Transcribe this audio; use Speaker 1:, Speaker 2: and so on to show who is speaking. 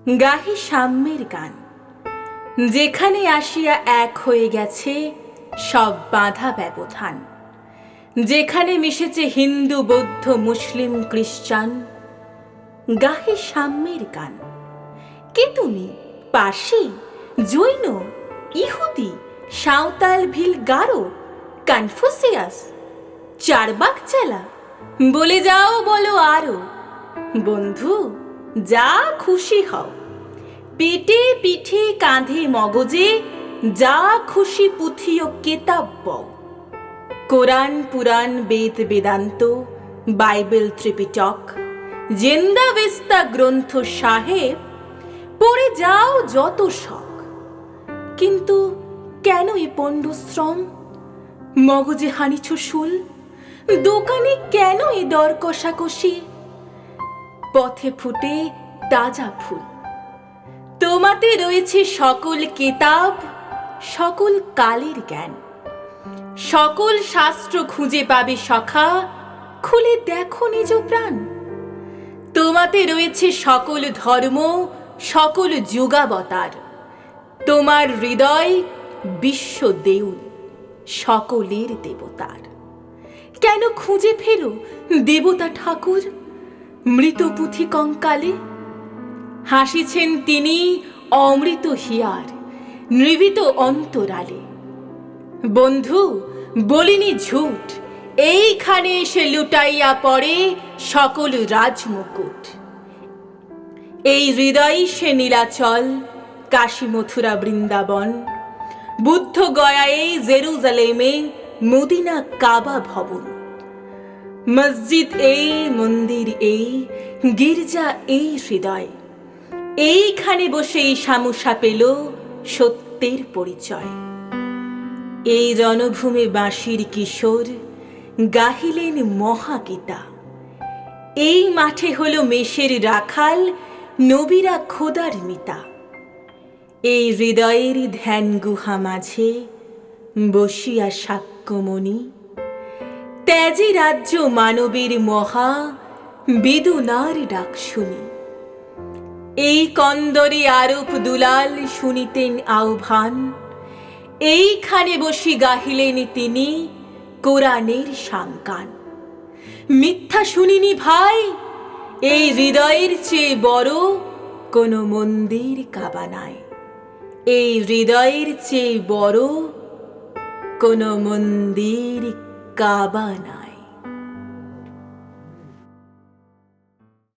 Speaker 1: গাহি সাম্যের গান, যেখানে আসিয়া এক হয়ে গেছে সব বাধা ব্যবধান, যেখানে মিশেছে হিন্দু বৌদ্ধ মুসলিম খ্রিস্টান। গাহি সাম্যের গান। কে তুমি? পার্সি, জৈন, ইহুদি, সাঁওতাল, ভিল, গারো, কনফুসিয়াস, চারবাক চালা, বলে যাও বলো আরো। বন্ধু, যা খুশি হও, পেটে পিঠে কাঁধে মগজে যা খুশি পুঁথি ও কেতাব বও। কোরআন পুরাণ বেদ বেদান্ত বাইবেল ত্রিপিটক জেন্দাবেস্তা গ্রন্থ সাহেব পড়ে যাও যত শখ। কিন্তু কেন এ পণ্ডশ্রম? মগজে হানিছ শুল, দোকানে কেন এ দর কষাকষি? পথে ফুটে তাজা ফুল, তোমাতে রয়েছে সকল কেতাব, সকল কালের জ্ঞান। সকল শাস্ত্র খুঁজে পাবে সখা, খুলে দেখো নিজ প্রাণ। তোমাতে রয়েছে সকল ধর্ম, সকল যুগাবতার। তোমার হৃদয় বিশ্ব দেউল, সকলের দেবতার। কেন খুঁজে ফেরো দেবতা ঠাকুর মৃত পুঁথি কঙ্কালে? হাসিছেন তিনি অমৃত হিয়ার নির্ভীত অন্তরালে। বন্ধু, বলিনি ঝুট, এইখানে এসে লুটাইয়া পড়ে সকল রাজমুকুট। এই হৃদয় সে নীলাচল, কাশী মথুরা বৃন্দাবন, বুদ্ধ গয়ায় জেরুজালেমে মদিনা কাবা ভবন। মসজিদ এই, মন্দির এই, গির্জা এই হৃদয়। এইখানে বসেই শামুষা পেল সত্যের পরিচয়। এই রণভূমে বাঁশির কিশোর গাহিলেন মহাগীতা। এই মাঠে হলো মেষের রাখাল, নবীরা খোদার মিতা। এই হৃদয়ের ধ্যান গুহা মাঝে বসিয়া সাক্ষ্যমণি, ত্যাজি রাজ্য মানবের মহা বেদনার ডাক শুনি। এই কন্দরে আরব দুলাল শুনিতেন আহ্বান, এইখানে বসি গাহিলেন তিনি কোরআনের সামগান। মিথ্যা শুনিনি ভাই, এই হৃদয়ের চেয়ে বড় কোনো মন্দির কাবা নাই। এই হৃদয়ের চেয়ে বড় কোনো মন্দির কাবা নাই।